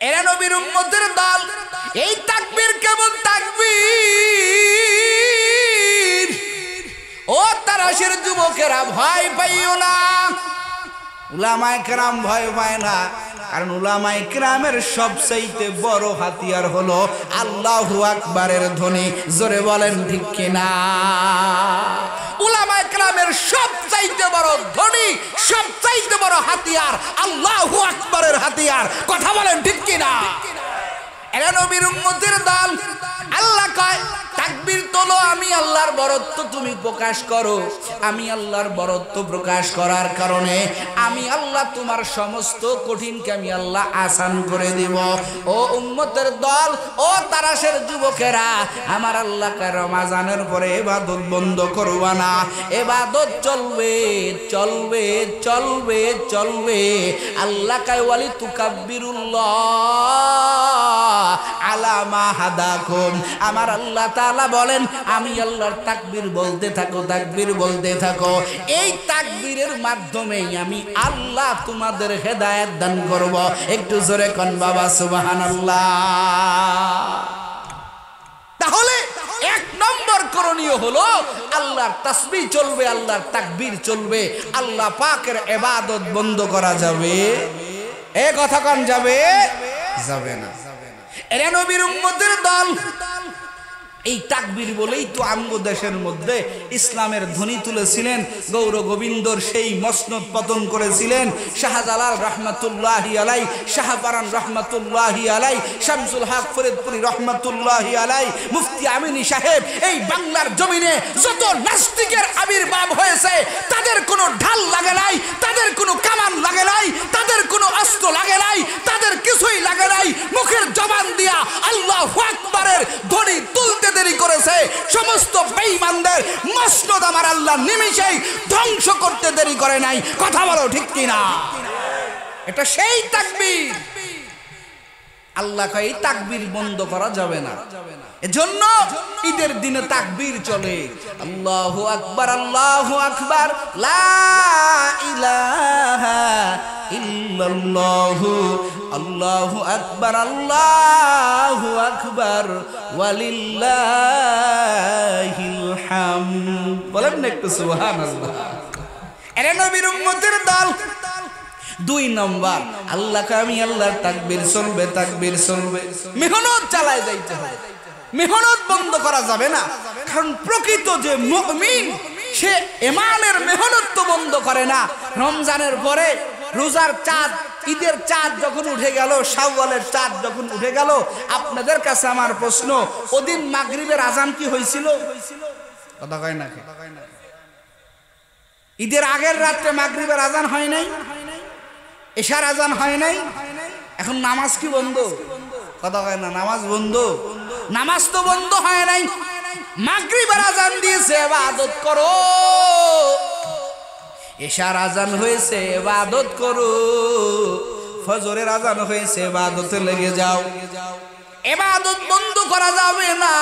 এরা নবীর উম্মতের দল। এই তাকবীর কেমন তাকবীর? ও তারাশের যুবকেরা, ভয় পাইও না। উলামায়ে কেরাম ভয় পায় না, কারণ উলামায়ে কেরামের সবচাইতে বড় হাতিয়ার হলো আল্লাহু আকবারের ধ্বনি। জোরে বলেন ঠিক কিনা? উলামায়ে কেরামের সবচাইতে বড় ধ্বনি, সবচাইতে বড় হাতিয়ার আল্লাহু আকবারের হাতিয়ার। কথা বলেন ঠিক কিনা? এরা নবীর উম্মতের দল। আল্লাহ কয় তাকবীর তোলো, আমি আল্লাহর বরত্ব তুমি প্রকাশ করো। আমি আল্লাহর বরত্ব প্রকাশ করার কারণে আমি আল্লাহ তোমার সমস্ত কঠিনকে আমি আল্লাহ আসান করে দিব। ও উম্মতের দল, ও তারাশের যুবকেরা, আমার আল্লাহ রমজানের পরে ইবাদত বন্ধ করবা না। ইবাদত চলবে চলবে চলবে চলবে। আল্লাহ কয় ওয়ালি তুকাব্বিরুল্লাহ আলা মা হাদাকুম। আমার আল্লাহ তাআলা বলেন আমি আল্লাহর তাকবীর বলতে থাকো, তাকবীর বলতে থাকো। এই তাকবীরের মাধ্যমেই আমি আল্লাহ তোমাদের হেদায়েত দান করব। একটু জোরে কোন বাবা সুবহানাল্লাহ। তাহলে এক নম্বর করণীয় হলো আল্লাহর তাসবিহ চলবে, আল্লাহর তাকবীর চলবে। আল্লাহ পাকের ইবাদত বন্ধ করা যাবে? এ কথা কোন যাবে? যাবে না। এরা নবীর উম্মতের দল। এই তাকবীর বলেই তো আমগো দেশের মধ্যে ইসলামের ধ্বনি তুলেছিলেন, গৌর গোবিন্দর সেই মসনদ পতন করেছিলেন শাহজালাল রহমাতুল্লাহি আলাই, শাহপারান রহমাতুল্লাহি আলাই, শামসুল হক ফরিদপুরি রহমাতুল্লাহি আলাই, মুফতি আমিনী সাহেব। এই বাংলার জমিনে যত নাস্তিকের আবির্ভাব হয়েছে, তাদের কোনো ঢাল লাগে নাই, তাদের কোনো কামান লাগে নাই, তাদের কোনো অস্ত্র লাগে নাই, তাদের কিছুই লাগে নাই। মুখের জবান দিয়া আল্লাহু আকবারের ধ্বনি তুলতে দেরি করেছে। সমস্ত বেঈমানদের মসনদ আমার আল্লাহ নিমিষেই ধ্বংস করতে দেরি করে নাই। কথা বলো ঠিক কিনা? এটা সেই তাকবীর। আল্লাহ কয় এই তাকবীর বন্ধ করা যাবে না। এজন্য ঈদের দিনে তাকবীর চলে। আল্লাহু আকবার, আল্লাহু আকবার, লা ইলাহা ইল্লাল্লাহু, আল্লাহু আকবার, আল্লাহু আকবার, ওয়ালিল্লাহিল হামদ। বলেন না একটু সুবহানাল্লাহ। এরা নবীর উম্মতের দল। দুই নম্বর, আল্লাহকে আমি আল্লাহর তাকবীর চলবে, তাকবীর চলবে। মেহনত চালায় যাইতে হবে, মেহনত বন্ধ করা যাবে না। কারণ প্রকৃত যে মুমিন, সে ঈমানের মেহনত তো বন্ধ করে না। রমজানের পরে রোজার চাঁদ, ঈদের চাঁদ যখন উঠে গেল, শাওয়ালের চাঁদ যখন উঠে গেল, আপনাদের কাছে আমার প্রশ্ন, ওদিন মাগরিবের আজান কি হয়েছিল? কথা কয় না? ঈদের আগের রাত্রে মাগরিবের আজান হয় নাই, এশার আজান হয় নাই। এখন নামাজ কি বন্ধ? কথা কয় না? নামাজ বন্ধ? নামাজ তো বন্ধ হয় নাই। মাগরিবের আজান দিয়েছে, ইবাদত করো। এশার আজান হয়েছে, ইবাদত করো। ফজরের আজান হয়েছে, ইবাদতে লেগে যাও। ইবাদত বন্ধ করা যাবে না,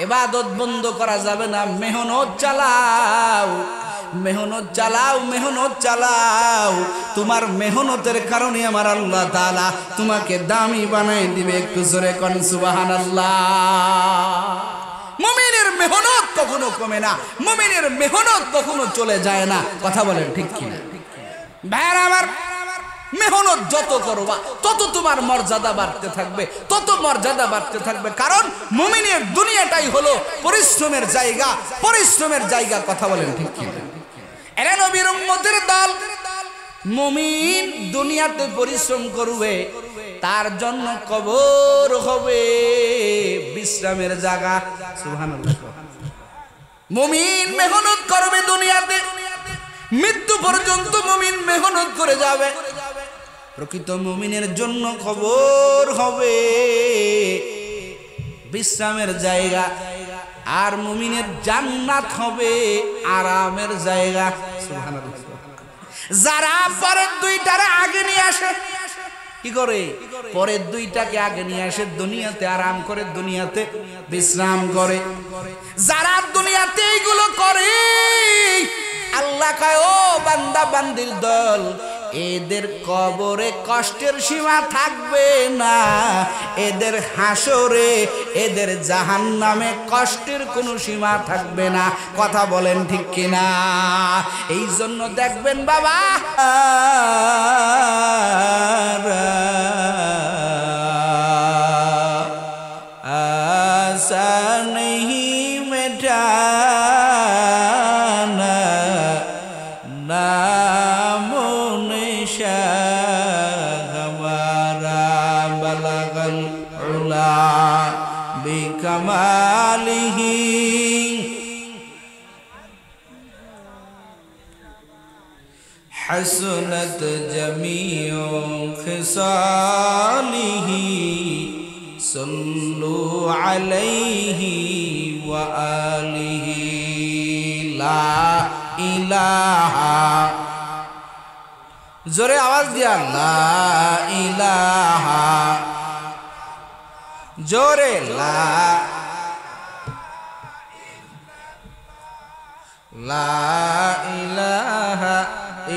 ইবাদত বন্ধ করা যাবে না। মেহনত চালাও, মেহনত চালাও, মেহনত চালাও। তোমার মেহনতের কারণে আমার আল্লাহ তাআলা তোমাকে দামি বানায় দিবে। একটু জোরে কোন সুবহানাল্লাহ। মুমিনের মেহনত কখনো কমে না, মুমিনের মেহনত কখনো চলে যায় না। কথা বলেন ঠিক কিনা? ভাইরা আমার, মেহনত যত করবা তত তোমার মর্যাদা বাড়তে থাকবে, তত মর্যাদা বাড়তে থাকবে। কারণ মুমিনের দুনিয়াটাই হলো পরিশ্রমের জায়গা, পরিশ্রমের জায়গা। কথা বলেন ঠিক কিনা? এরা নবীর উম্মতের দল। মুমিন দুনিয়াতে পরিশ্রম করবে, তার জন্য কবর হবে বিশ্রামের জায়গা। সুবহানাল্লাহ। মুমিন মেহনত করবে দুনিয়াতে, মৃত্যু পর্যন্ত মুমিন মেহনত করে যাবে। প্রকৃত মুমিনের জন্য কবর হবে বিশ্রামের জায়গা, আর মুমিনের জান্নাত হবে আরামের জায়গা। সুবহানাল্লাহ। যারা পরের দুইটারে আগে নিয়ে আসে, কি করে? পরের দুইটাকে আগে নিয়ে আসে, দুনিয়াতে আরাম করে, দুনিয়াতে বিশ্রাম করে। যারা দুনিয়াতে এইগুলো করে, আল্লাহ কয় ও বান্দা বান্দির দল, এদের কবরে কষ্টের সীমা থাকবে না, এদের হাসরে এদের জাহান্নামে কষ্টের কোনো সীমা থাকবে না। কথা বলেন ঠিক কিনা? এই জন্য দেখবেন বাবা आसा नहीं मिटाना नामो निशान हमारा बलगल उला बिकमालिही हसनत जमीओ खिसालिही सल्लु अलैहि व आलिहि ला इलाहा। जोरे आवाज दिया ला इलाहा, जोरे ला इलाहा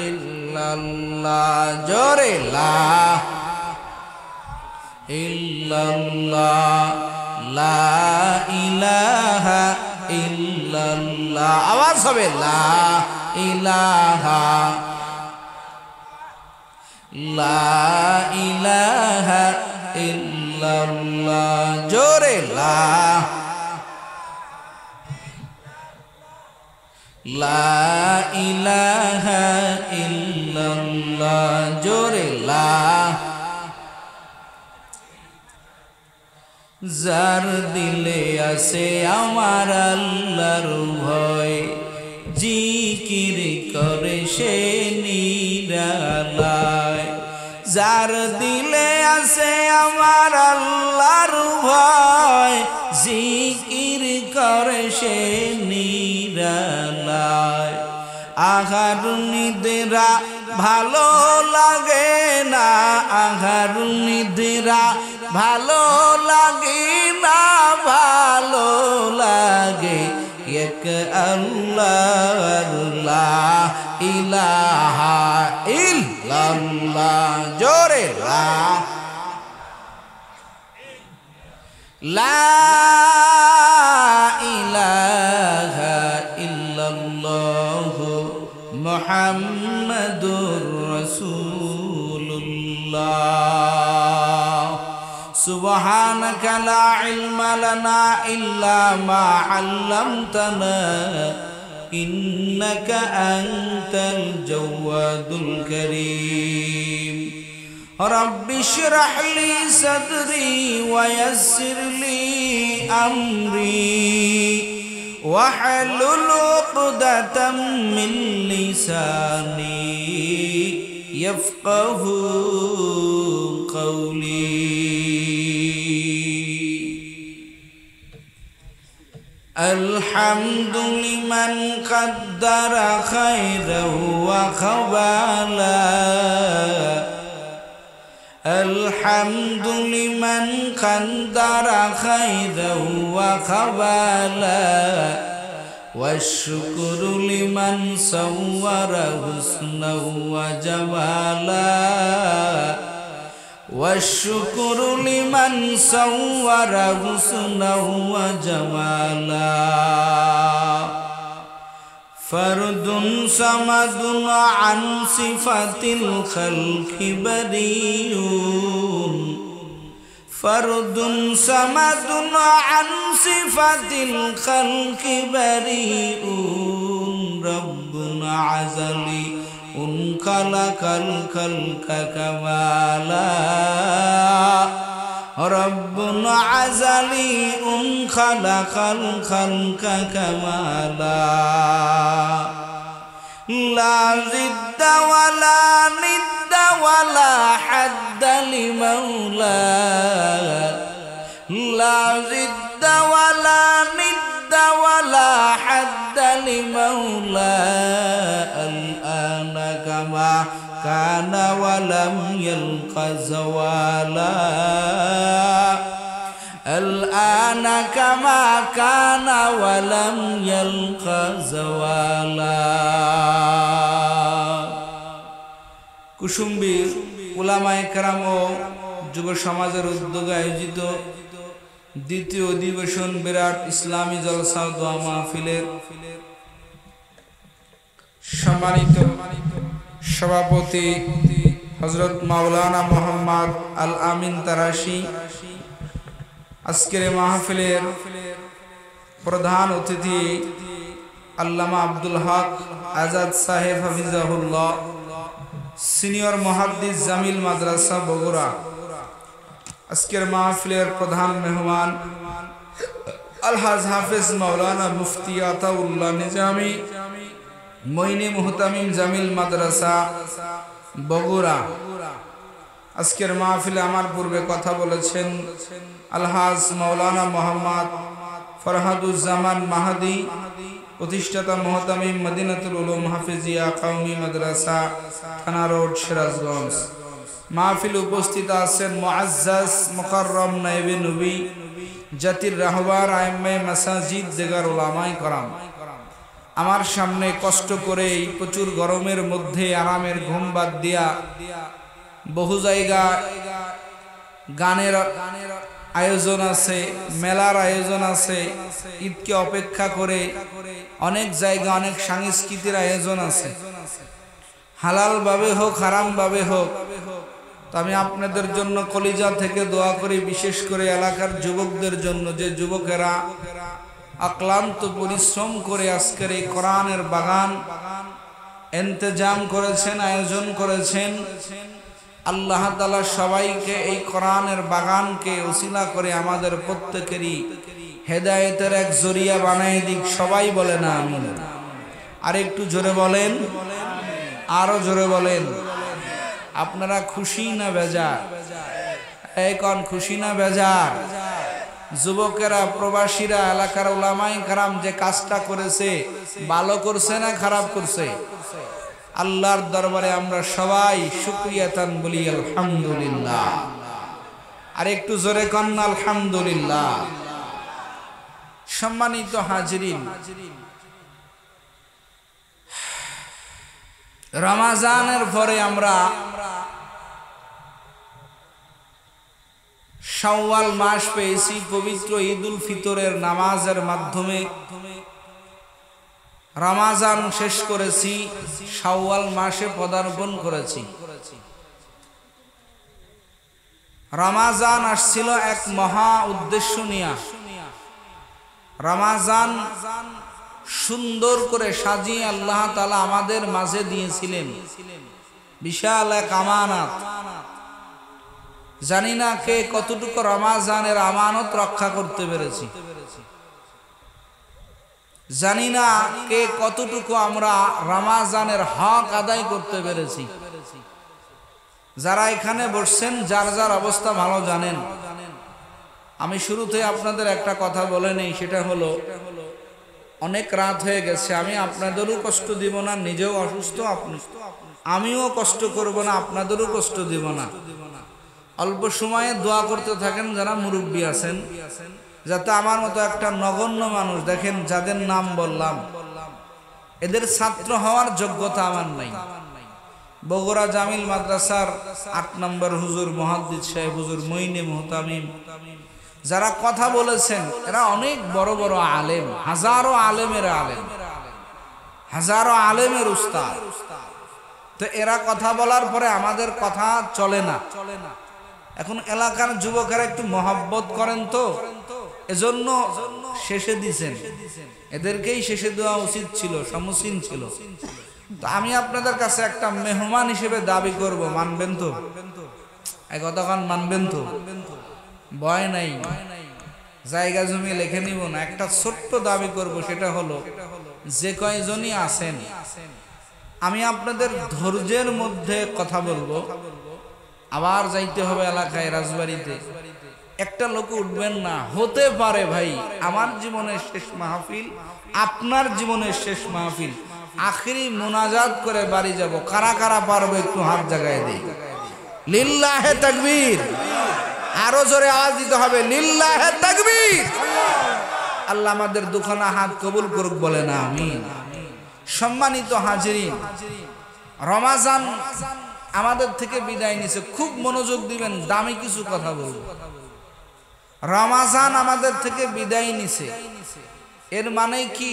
इल्लल्लाह, जोरे ला इल्लल्लाह ला इलाहा इल्लल्लाह। आवाज হবে ला इलाहा इल्लल्लाह, जोरे ला इलाहा इल्लल्लाह, जोरे ला। যার দিলে আছে আমার আল্লাহর ভয়, জিকির করে সে নিরালায়। যার দিলে আছে আমার আল্লাহর ভয়, জিকির করে সে নিরালায়। আহার নিদ্রা ভালো লাগে না, আহার নিদ্রা ভালো লাগে না, ভালো লাগে এক আল্লাহ লা ইলাহা ইল্লাল্লাহ, জোরে লা ইলাহা ইল্লাল্লাহ মুহাম্মাদুর রাসূলুল্লাহ। সুবহানাকা লা ইলমা লানা ইল্লা মা আল্লামতানা ইন্নাকা আনতাল জাওয়াদুল কারীম। রব্বি ইশরাহ লি সাদরি ওয়া ইয়াসসির লি আমরি واحلل عقدة من لساني يفقهوا قولي. الحمد لمن قدر خيرا وخبالا، الحمد لمن قدر خيرا وخبالا، والشكر لمن صور حسنا وجمالا، والشكر لمن صور حسنا وجمالا. فرد صمد عن صفة الخلق بريء، فرد صمد عن صفة الخلق بريء، رب عزلي خلق الخلق كمالا، رب عزلي خلق الخلق كمالا. لا ضد ولا ند ولا حد لمولاه، لا ضد ولا ند ولا حد لمولاه. الآن كما كان ولم يلق زوالا، الآن كما كان ولم يلق زوالا. কুসুম্বী উলামায়ে কেরাম ও যুব সমাজের উদ্যোগে আয়োজিত দ্বিতীয় অধিবেশন বিরাট ইসলামী জলসা দোয়া মাহফিলের সম্মানিত সভাপতি হযরত মাওলানা মোহাম্মদ আল আমিন তারাশি, আজকের মাহফিলের প্রধান অতিথি আল্লামা আব্দুল হক আজাদ সাহেব হাফিজাহুল্লাহ, সিনিয়র মুহাদ্দিস জামিল মাদ্রাসা বগুড়া। আজকের মাহফিলের প্রধান মেহমান আলহাজ হাফেজ মাওলানা মুফতি আতাউল্লাহ নিজামী, মঈনে মুহতামিম জামিল মাদ্রাসা বগুড়া। আজকের মাহফিলে আমার পূর্বে কথা বলেছেন আলহাজ মাওলানা মোহাম্মদ ফরহাদুজ্জামান মাহাদি, প্রতিষ্ঠাতা মুহতামিম মদিনাতুল উলুম হাফিজিয়া কওমি মাদ্রাসা, থানা রোড, সিরাজগঞ্জ। মাহফিল উপস্থিত আছেন মুআজ্জাজ মুকাররম নায়েবে নবী, জাতির রাহবার, আইম্মে মাসাজিদ, দেগার উলামায়ে কেরাম। আমার সামনে কষ্ট করে এই প্রচুর গরমের মধ্যে আরামের ঘুম বাদ দিয়া বহু জায়গা গানের আয়োজন আছে, মেলার আয়োজন আছে, ঈদকে অপেক্ষা করে অনেক জায়গা অনেক সাংস্কৃতিক আয়োজন আছে, হালাল ভাবে হোক হারাম ভাবে হোক। তো আমি আপনাদের জন্য কলিজা থেকে দোয়া করি, বিশেষ করে এলাকার যুবকদের জন্য, যে যুবকেরা অক্লান্ত পরিশ্রম করে আজকের এই কোরআনের বাগান ইন্তজাম করেছেন, আয়োজন করেছেন। আল্লাহ তাআলা সবাইকে এই কোরআনের বাগানকে ওসিলা করে আমাদের প্রত্যেকেরই হেদায়েতের এক জরিয়া বানায় দিক। সবাই বলেন আমিন। আর একটু জোরে বলেন, আরো জোরে বলেন। আপনারা খুশি না বেজার? এখন খুশি না বেজার? যুবকেরা, প্রবাসীরা, এলাকার উলামায়ে কেরাম যে কাজটা করেছে, ভালো করছে না খারাপ করছে? আল্লাহর দরবারে আমরা সবাই শুকরিয়াতান বলি আলহামদুলিল্লাহ। আর একটু জোরে কন্না আলহামদুলিল্লাহ। সম্মানিত হাজিরিন, রমাজানের পরে আমরা শাওয়াল মাস পেয়েছি। পবিত্র ঈদুল ফিতরের নামাজের মাধ্যমে রমাজান শেষ করেছি, শাওয়াল মাসে পদার্পণ করেছি। রমাজান আসছিল এক মহা উদ্দেশ্য নিয়ে। রমাজান সুন্দর করে সাজিয়ে আল্লাহ তাআলা আমাদের মাঝে দিয়েছিলেন বিশাল এক আমানত। জানি না কে কতটুকু রমাজানের আমানত রক্ষা করতে পেরেছি, জানি না কে কতটুকু আমরা রমাজানের হক আদায় করতে পেরেছি। যারা এখানে বসছেন যার যার অবস্থা ভালো জানেন। আমি শুরুতে আপনাদের একটা কথা বলে নেই, সেটা হলো অনেক রাত হয়ে গেছে। আমি আপনাদেরও কষ্ট দিব না, নিজেও অসুস্থ, আমিও কষ্ট করব না, আপনাদেরও কষ্ট দিব না। অল্প সময়ে দোয়া করতে থাকেন যারা মুরব্বী আছেন, যাতে আমার মতো একটা নগণ্য মানুষ, দেখেন যাদের নাম বললাম, এদের ছাত্র হওয়ার যোগ্যতা আমার নাই। বগুড়া জামিল মাদ্রাসার 8 নম্বর হুজুর মুহাদ্দিস সাহেব হুজুর মঈনে মুহতামিম যারা কথা বলেছেন, এরা অনেক বড় বড় আলেম, হাজারো আলেমের আলেম, হাজারো আলেমের উস্তাদ। তো এরা কথা বলার পরে আমাদের কথা চলে না। এখন এলাকার যুবকেরা একটু মহব্বত করেন, তো এজন্য শেষে দিছেন। এদেরকেই শেষে দেওয়া উচিত ছিল, সমসীন ছিল। তো আমি আপনাদের কাছে একটা মেহমান হিসেবে দাবি করব, মানবেন তো? এই কথাখান মানবেন তো? ভয় নাই, জায়গা জমি লিখে নিব না। একটা ছোট্ট দাবি করব, সেটা হলো যে কয়জনই আছেন, আমি আপনাদের ধৈর্যের মধ্যে কথা বলবো। আবার যাইতে হবে এলাকায়, রাজবাড়িতে। একটা লোক উঠবেন না। হতে পারে ভাই আমার জীবনের শেষ মাহফিল, আপনার জীবনের শেষ মাহফিল, আখিরি মুনাজাত করে বাড়ি যাব। কারা কারা পারবে একটু হাত জাগায় দেই। লিল্লাহে তাকবীর। আরো জোরে আওয়াজ দিতে হবে, লিল্লাহে তাকবীর। আল্লাহ আমাদের দুখানা হাত কবুল করুক, বলে না আমিন। সম্মানিত হাজিরিন, রমাজান আমাদের থেকে বিদায় নিছে। খুব মনোযোগ দিবেন, দামি কিছু কথা বলবো। রমাজান আমাদের থেকে বিদায় নিছে, এর মানে কি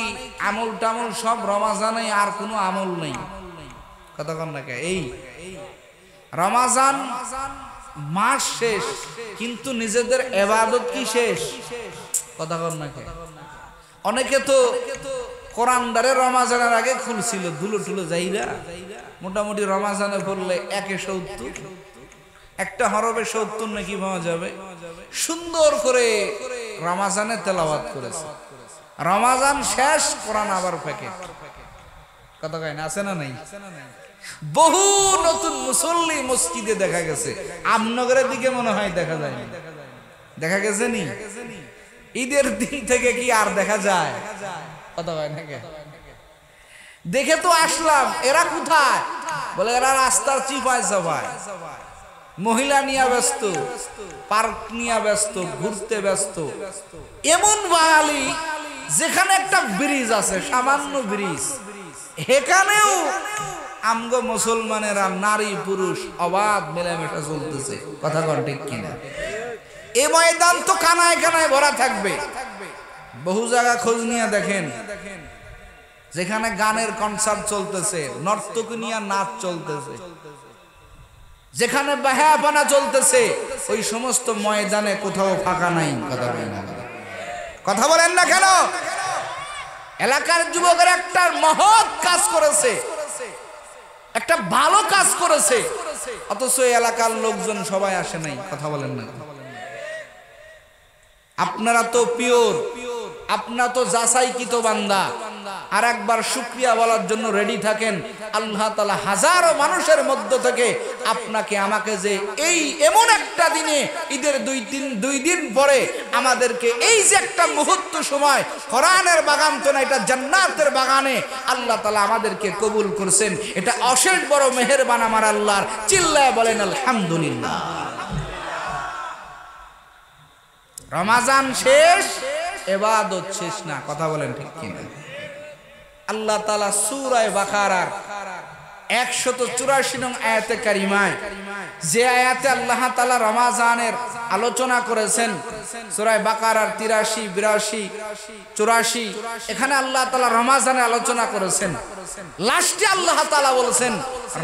আমল টামল সব রমাজানে, আর কোনো আমল নেই? কথা কন না কে? এই রমাজান মাস শেষ, কিন্তু নিজেদের ইবাদত কি শেষ? কথা কন না কে? অনেকে তো কোরআনদারে রমাজানের আগে খুলছিল, ধুলো টুলো যাইরা মোটামুটি রমাজানে পড়লে 170 একটা হরফে 70 নাকি পাওয়া যাবে, সুন্দর করে রমাজানে তেলাওয়াত করেছে। রমাজান শেষ, কোরআন আবার প্যাকেট। কথা কয় না? আছে না নাই? বহু নতুন মুসল্লি মসজিদে দেখা গেছে, আমনগরের দিকে মনে হয় দেখা যায় না। দেখা গেছে নি? ঈদের দিন থেকে কি আর দেখা যায়? কথা কয় না কে? দেখে তো আসলাম, এরা কোথায়? বলে এরা রাস্তার চিপায় সবাই, মহিলা নিয়ে ব্যস্ত, পার্ক নিয়ে ব্যস্ত, ঘুরতে ব্যস্ত। এমন বাঙালি যেখানে একটা ব্রিজ আছে, সামান্য ব্রিজ, এখানেও আমগো মুসলমানেরা নারী পুরুষ অবাধ মেলামেশা চলতেছে। কথা কন ঠিক কিনা? এই ময়দান তো কানায় কানায় ভরা থাকবে। বহু জায়গা খোঁজ নিয়ে দেখেন, যেখানে গানের কনসার্ট চলতেছে, নর্তকী নিয়ে নাচ চলতেছে, যেখানে বাহাপানা চলতেছে, ওই সমস্ত ময়দানে কোথাও ফাঁকা নাই। কথা বলেন না, কথা বলেন না কেন? এলাকার যুবকের একটা মহৎ কাজ করেছে, একটা ভালো কাজ করেছে, অথচ এলাকার লোকজন সবাই আসে নাই। কথা বলেন না? আপনারা তো পিওর, আপনারা তো যাচাইকৃত বান্দা। আর একবার শুকরিয়া বলার জন্য রেডি থাকেন। আল্লাহ তাআলা হাজারো মানুষের মধ্য থেকে আপনাকে আমাকে যে এই এমন একটা দিনে, ঈদের দুই দিন পরে আমাদেরকে এই যে একটা মুহূর্ত সময়, কোরআনের বাগান তো না, এটা জান্নাতের বাগানে আল্লাহ তাআলা আমাদেরকে কবুল করছেন। এটা অশেষ বড় মেহেরবান আমার আল্লাহর। চিল্লায় বলেন আলহামদুলিল্লাহ। রমাজান শেষ, ইবাদত শেষ না। কথা বলেন ঠিক কিনা? আল্লাহ তাআলা সূরা বাকারার 184 নং আয়াতে কারিমায়, যে আয়াতে আল্লাহ তাআলা রমাজানের আলোচনা করেছেন, সূরা বাকারার 83, 82, 84, এখানে আল্লাহ তাআলা রমাজানের আলোচনা করেছেন। লাস্টে আল্লাহ তাআলা বলেছেন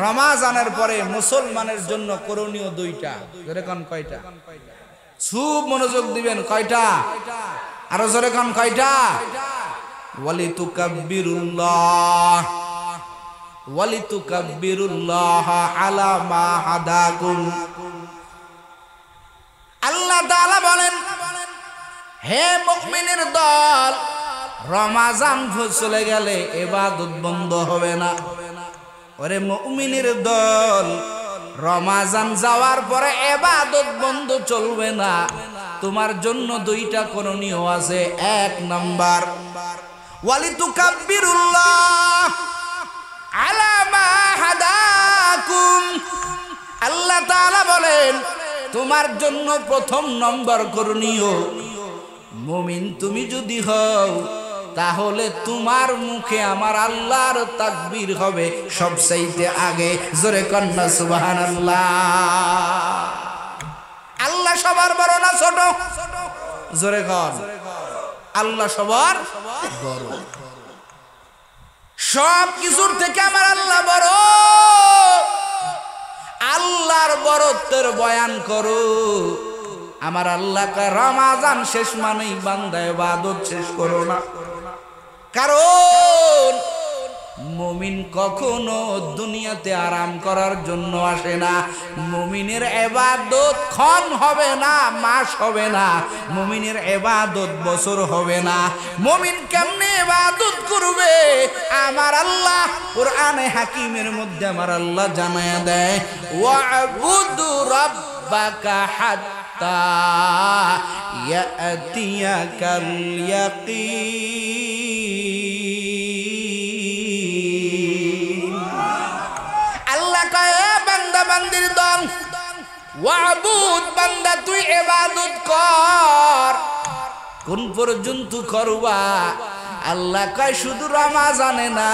রমাজানের পরে মুসলমানের জন্য করণীয় দুইটা। জোরে কোন কয়টা? খুব মনোযোগ দিবেন। কয়টা? আরো জোরে কোন কয়টা? ওয়ালিতুকাব্বিরুল্লাহ আলা মা হাদাকুম। আল্লাহ তাআলা বলেন, হে মুমিনের দল, রমাজান চলে গেলে ইবাদত বন্ধ হবে না। ওরে মুমিনের দল, রমাজান যাওয়ার পরে ইবাদত বন্ধ চলবে না। তোমার জন্য দুইটা করণীয় আছে। এক নাম্বার, ওয়ালিতুকাব্বিরুল্লাহ আলা মা হাদাকুম। আল্লাহ তাআলা বলেন, তোমার জন্য প্রথম নম্বর করণীয়, মুমিন তুমি যদি হও, তাহলে তোমার মুখে আমার আল্লাহর তাকবীর হবে সবচাইতে আগে। জোরে কন্না সুবহানাল্লাহ। আল্লাহ সবার বড় না ছোট? জোরে কর। আল্লাহ সবার বড়। সব কিছুর থেকে আমার আল্লাহ বড়। আল্লাহর বড়ত্বের বয়ান করো। আমার আল্লাহকে রমাজান শেষ মানেই বান্দা ইবাদত শেষ করো না। কারণ মুমিন কখনো দুনিয়াতে আরাম করার জন্য আসে না। মুমিনের ইবাদত ক্ষণ হবে না, মাস হবে না, মুমিনের ইবাদত বছর হবে না। মুমিন কেমনে ইবাদত করবে? আমার আল্লাহ কোরআনে হাকিমের মধ্যে আমার আল্লাহ জানায়া দেয়, ওয়া'বুদু রাব্বাকা হাত্তা ইয়াতিয়াকাল ইয়াকিন। আল্লাহ কয়, বান্দা বান্দির দল, ওয়া'বুদ, বান্দা তুই ইবাদত কর। কোন পর্যন্ত করবা? আল্লাহ কয় শুধু রমাজানে না,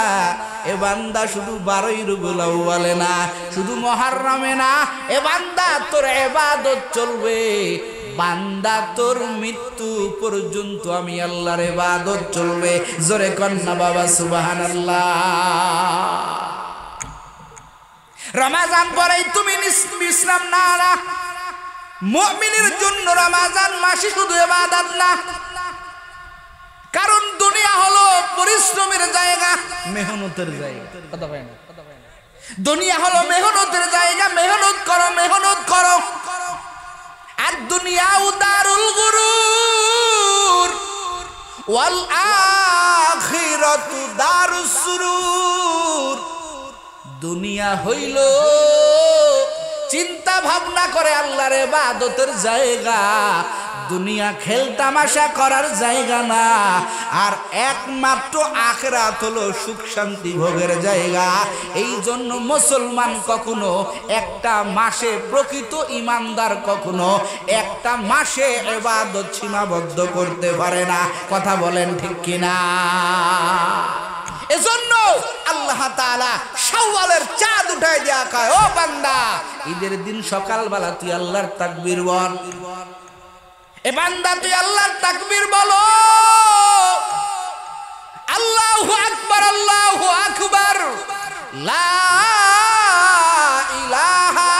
এ বান্দা শুধু 12 রবিউল আউয়ালে না, শুধু মুহররমে না, এ বান্দা তোর ইবাদত চলবে, বান্দা তোর মৃত্যু পর্যন্ত আমি আল্লাহর ইবাদত চলবে। জোরে কন্না বাবা সুবহানাল্লাহ। রমাজান পরেই তুমি বিশ্রাম না না, মুমিনের জন্য রমাজান মাসে শুধু ইবাদত না, কারণ দুনিয়া হলো পরিশ্রমের জায়গা, মেহনতের জায়গা। কথা বলেন, দুনিয়া হলো মেহনতের জায়গা, মেহনত করো, মেহনত করো। আর দুনিয়া দারুল গুরুর ওয়াল আখিরাতু দারুস সুরুর। দুনিয়া হইল চিন্তা ভাবনা করে আল্লাহর ইবাদতের জায়গা, দুনিয়া খেল তামাশা করার জায়গা না। আর একমাত্র আখিরাত হলো সুখ শান্তি ভোগের জায়গা। এই জন্য মুসলমান কখনো একটা মাসে, প্রকৃত ইমানদার কখনো একটা মাসে ইবাদত সীমাবদ্ধ করতে পারে না। কথা বলেন ঠিক কিনা? এজন্য আল্লাহ তাআলা শাওয়ালের চাঁদ উঠায় দেয়া কয়, ও বান্দা ঈদের দিন সকালবেলা তুই আল্লাহর তাকবীর বল। এ বান্দা তুই আল্লাহর তাকবীর বলো, আল্লাহু আকবার, আল্লাহু আকবার, লা ইলাহা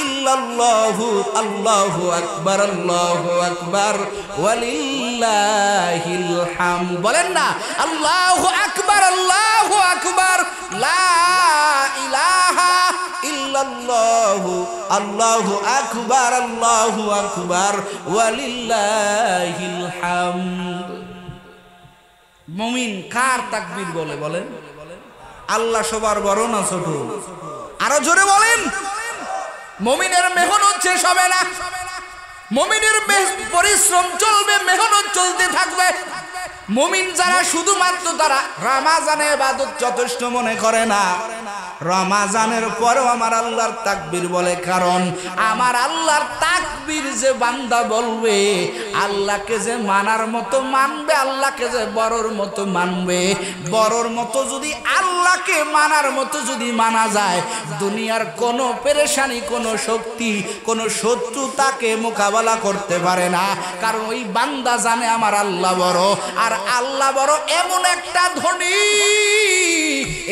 ইল্লাল্লাহু, আল্লাহু আকবার, আল্লাহু আকবার, ওয়ালিল্লাহিল হামদ। বলেন না, আল্লাহু আকবার, আল্লাহু আকবার, লা ইলাহা ইল্লাল্লাহু, আল্লাহু আকবার, আল্লাহু আকবার, ওয়ালিল্লাহিল হামদ। মুমিন কার তাকবীর বলে? বলেন, আল্লাহ সবার বড় না ছোট? আরো জোরে বলেন। মুমিনের মেহনত শেষ হবে না, মুমিনের পরিশ্রম চলবে, মেহনত চলতে থাকবে। মুমিন যারা শুধুমাত্র তারা রমাজানে ইবাদত যথেষ্ট মনে করে না, রমাজানের পরেও আমার আল্লাহর তাকবীর বলে। কারণ আমার আল্লাহর তাকবীর যে বান্দা বলবে, আল্লাহকে যে মানার মতো মানবে, আল্লাহকে যে বড়র মতো মানবে, বড়র মতো যদি আল্লাহকে মানার মতো যদি মানা যায়, দুনিয়ার কোনো পেরেশানি, কোনো শক্তি, কোনো শত্রু তাকে মোকাবেলা করতে পারে না। কারণ ওই বান্দা জানে আমার আল্লাহ বড়। আর আল্লাহ বড় এমন একটা ধনী,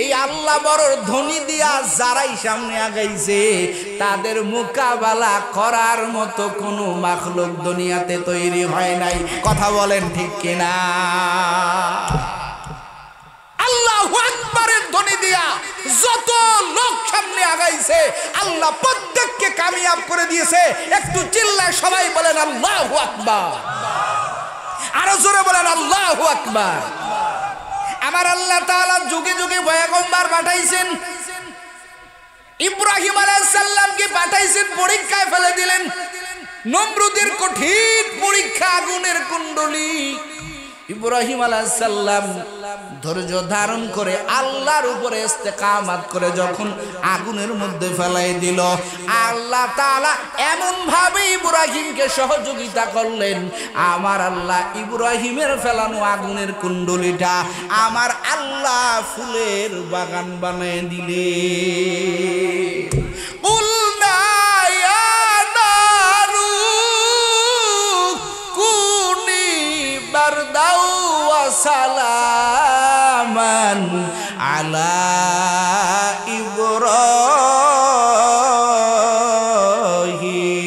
এই আল্লাহ বড়র ধনী দিয়া যারাই সামনে আগাইছে, তাদের মোকাবেলা করার মতো কোনো মাখলুক দুনিয়াতে তৈরি হয় নাই। কথা বলেন ঠিক কিনা? আল্লাহু আকবারের ধ্বনি দিয়া যত লোক সামনে আগাইছে, আল্লাহ প্রত্যেককে কামিয়াব করে দিয়েছে। একটু চিল্লায় সবাই বলেন আল্লাহু আকবার। আরো জোরে বলেন আল্লাহু আকবার। আমার আল্লাহ তাআলা যুগে যুগে পয়গম্বর পাঠাইছেন। ইব্রাহিম আলাইহিস সালামকে পাঠাইছেন, পরীক্ষায় ফেলে দিলেন। নমরুদের কঠিন পরীক্ষা, আগুনের কুণ্ডলী। ইব্রাহিম আলাইহিস সালাম ধৈর্য ধারণ করে আল্লাহর উপরে ইস্তেকামাত করে যখন আগুনের মধ্যে ফেলাই দিল, আল্লাহ তাআলা এমন ভাবে ইব্রাহিমকে সহযোগিতা করলেন, আমার আল্লাহ ইব্রাহিমের ফেলানো আগুনের কুণ্ডলীটা আমার আল্লাহ ফুলের বাগান বানিয়ে দিলেন। সালামান আলা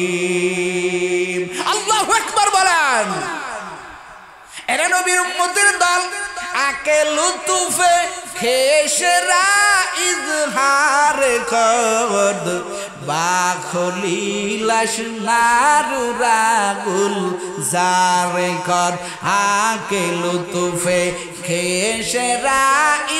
ইব্রাহিম। আল্লাহু আকবার বলেন। এরা নবীর উম্মতের দল, আকে লুতুফে খেশরা ইজহার কদ বাখলিলাস নারুরাগুল জারে কর। আকে লুতুফে খেশরা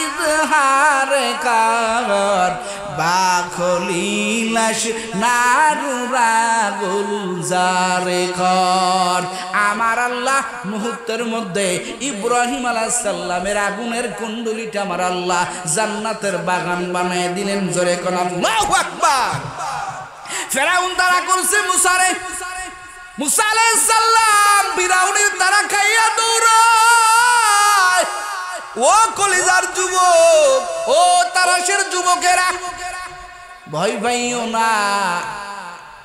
ইজহার কর বাখলিলাস নারুরাগুল জারে কর। আমার আল্লাহ মুহূর্তের মধ্যে ইব্রাহিম আলাইহিস সালামের আগুনের কুণ্ডলীটা আমার আল্লাহ জান্নাতের বাগান বানিয়ে দিলেন। জোরে কোন আল্লাহু আকবার। ফেরাউন তারা করছে মুসারে, মুসা আলাইহিস সালাম ফিরাউনের তারা খাইয়া দৌড়ায়। ও কলিজার যুবক, ও তারাশের যুবকেরা, ভয় পাইও না।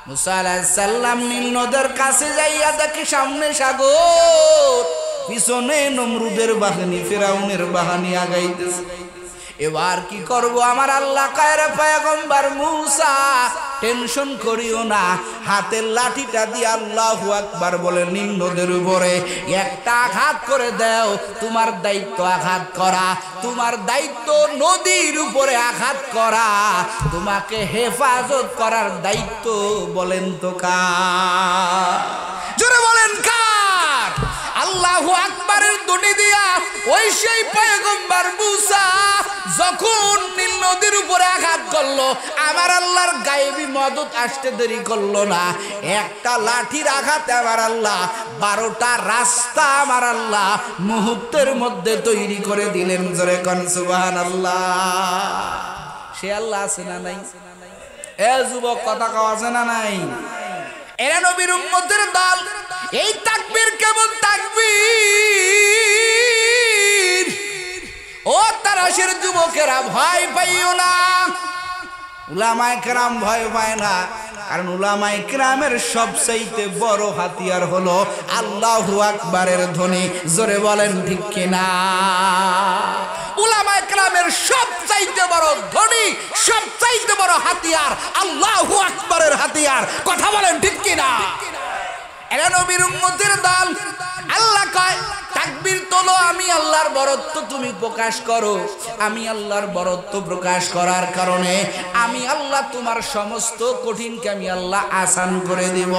মুসা আলাইহিস সালাম নীল নদের কাছে যাইয়া দেখে সামনে সাগর, পিছনে নমরুদের বাহিনী, ফিরাউনের বাহিনী আগাইতেছে। এবার কি করব? আমার আল্লাহ কয় রে পয়গম্বর মুসা, টেনশন করিও না, হাতের লাঠিটা দিয়ে আল্লাহু আকবার বলে নীল নদের উপরে একটা আঘাত করে দাও। তোমার দায়িত্ব আঘাত করা, তোমার দায়িত্ব নদীর উপরে আঘাত করা, তোমাকে হেফাজত করার দায়িত্ব বলেন তো কার? জোরে বলেন কার? আল্লাহু আকবারের ধ্বনি দিয়া ওই সেই পয়গম্বর মুসা যখন নীল নদীর উপরে আঘাত করলো, আমার আল্লাহর গায়েবী মদত আসতে দেরি করলো না। একটা লাঠির আঘাতে আমার আল্লাহ 12টা রাস্তা আমার আল্লাহ মুহূর্তের মধ্যে তৈরি করে দিলেন। জোরে কোন সুবহানাল্লাহ। সে আল্লাহ আছে না নাই? এ যুবক, কথা কওয়া আছে না নাই? এরা নবীর উম্মতের দল। এই তাকবীর কেমন তাকবীর? ও তারাশের যুবকেরা, ভয় পাইও না। উলামায়ে কেরাম ভয় পায় না, কারণ উলামায়ে কেরামের সবচাইতে বড় হাতিয়ার হলো আল্লাহু আকবারের ধ্বনি। জোরে বলেন ঠিক কিনা? উলামায়ে কেরামের সবচাইতে বড় ধ্বনি, সবচাইতে বড় হাতিয়ার আল্লাহু আকবারের হাতিয়ার। কথা বলেন ঠিক কিনা? এরা নবীর উম্মতের দল। আল্লাহ কয় তাকবীর তোলো, আমি আল্লাহর বরত্ব তুমি প্রকাশ করো। আমি আল্লাহর বরত্ব প্রকাশ করার কারণে আমি আল্লাহ তোমার সমস্ত কঠিনকে আমি আল্লাহ আসান করে দিব।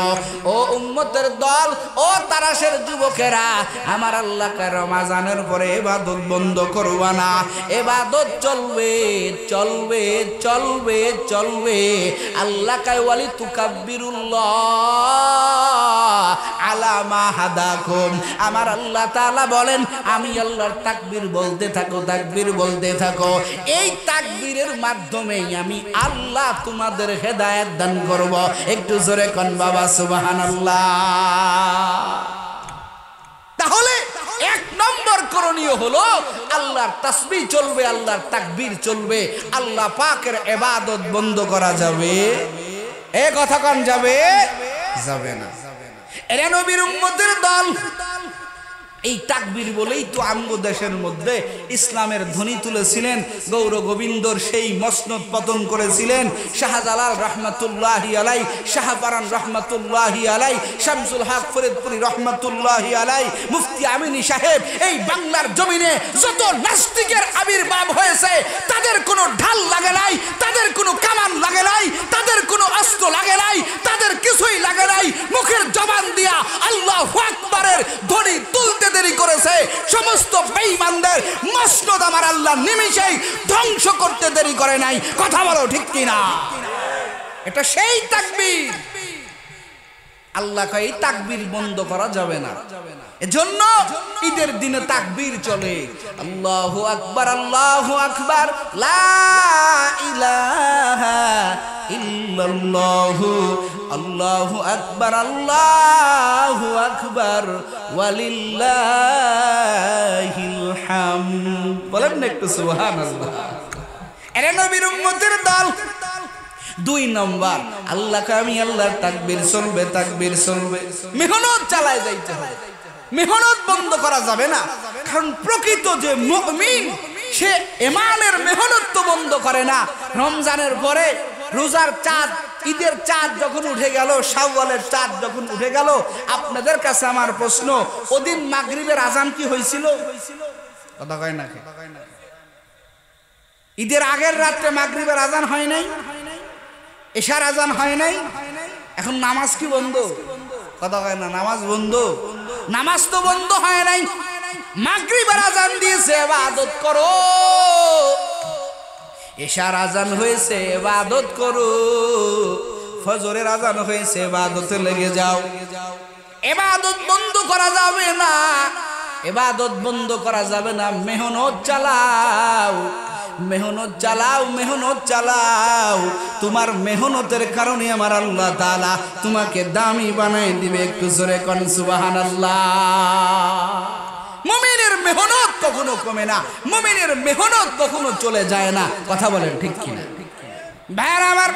ও উম্মতের দল, ও তারাশের যুবকেরা, আমার আল্লাহ কয় রমজানের পরে ইবাদত বন্ধ করবা না। ইবাদত চলবে চলবে চলবে চলবে। আল্লাহ কয় ওয়ালি তুকাব্বিরুল্লাহ আলা মা হাদাকুম। আমার আল্লাহ তাআলা বলেন আমি আল্লাহর তাকবীর বলতে থাকো, তাকবীর বলতে থাকো। এই তাকবীরের মাধ্যমেই আমি আল্লাহ তোমাদের হেদায়েত দান করব। একটু জোরে কোন বাবা সুবহানাল্লাহ। তাহলে এক নম্বর করণীয় হলো আল্লাহর তাসবিহ চলবে, আল্লাহর তাকবীর চলবে। আল্লাহ পাকের ইবাদত বন্ধ করা যাবে? এ কথা কোন যাবে? যাবে না। এরা নবীর উম্মতের দল। এই তাকবীর বলেই তো আমগো দেশের মধ্যে ইসলামের ধ্বনি তুলেছিলেন, গৌর গোবিন্দর সেই মসনদ পতন করেছিলেন শাহজালাল রহমাতুল্লাহি আলাই, শাহপারান রহমাতুল্লাহি আলাই, শামসুল হক ফরিদপুরি রহমাতুল্লাহি আলাই, মুফতি আমিনী সাহেব। এই বাংলার জমিনে যত নাস্তিকের আবির্ভাব হয়েছে, তাদের কোনো ঢাল লাগে নাই, তাদের কোনো কামান লাগে নাই, তাদের কোনো অস্ত্র লাগে নাই, তাদের কিছুই লাগে নাই। মুখের জবান দিয়া আল্লাহু আকবারের ধ্বনি তুলতে দেরি করেছে। সমস্ত বেঈমানদের মসনদ আমার আল্লাহ নিমিষেই ধ্বংস করতে দেরি করে নাই। কথা বলো ঠিক কিনা? এটা সেই তাকবীর। আল্লাহ কয় এই তাকবীর বন্ধ করা যাবে না। এজন্য ঈদের দিনে তাকবীর চলে। আল্লাহু আকবার, আল্লাহু আকবার, লা ইলাহা ইল্লাল্লাহু, আল্লাহু আকবার, আল্লাহু আকবার, ওয়ালিল্লাহিল হামদ। বলেন না একটু সুবহানাল্লাহ। এরা নবীর উম্মতের দল। 2 নম্বর, আল্লাহকে আমি আল্লাহর তাকবীর চলবে, তাকবীর চলবে। মেহনত চালায় যাইতে হবে, মেহনত বন্ধ করা যাবে না। কারণ প্রকৃত যে মুমিন সে ঈমানের মেহনত তো বন্ধ করে না। রমজানের পরে রোজার চাঁদ, ঈদের চাঁদ যখন উঠে গেল, শাওয়ালের চাঁদ যখন উঠে গেল, আপনাদের কাছে আমার প্রশ্ন, ওদিন মাগরিবের আজান কি হয়েছিল? কথা কয় না? ঈদের আগের রাতে মাগরিবের আজান হয় নাই, এশার আজান হয় নাই। এখন নামাজ কি বন্ধ? কথা কয় না? নামাজ বন্ধ? নামাজ তো বন্ধ হয় নাই। মাগরিবের আজান দিয়েছে, ইবাদত করো। এশার আজান হয়েছে, ইবাদত করো। ফজরের আজান হয়েছে, ইবাদতে লেগে যাও। ইবাদত বন্ধ করা যাবে না, ইবাদত বন্ধ করা যাবে না। মেহনত চালাও, মেহনত চালাও, মেহনত চালাও। তোমার মেহনতের কারণে আমার আল্লাহ তাআলা তোমাকে দামি বানাই দিবে। একটু জোরে কোন সুবহানাল্লাহ। মুমিনের মেহনত কখনো কমে না, মুমিনের মেহনত কখনো চলে যায় না। কথা বলেন ঠিক কিনা? ভাইরা আমার,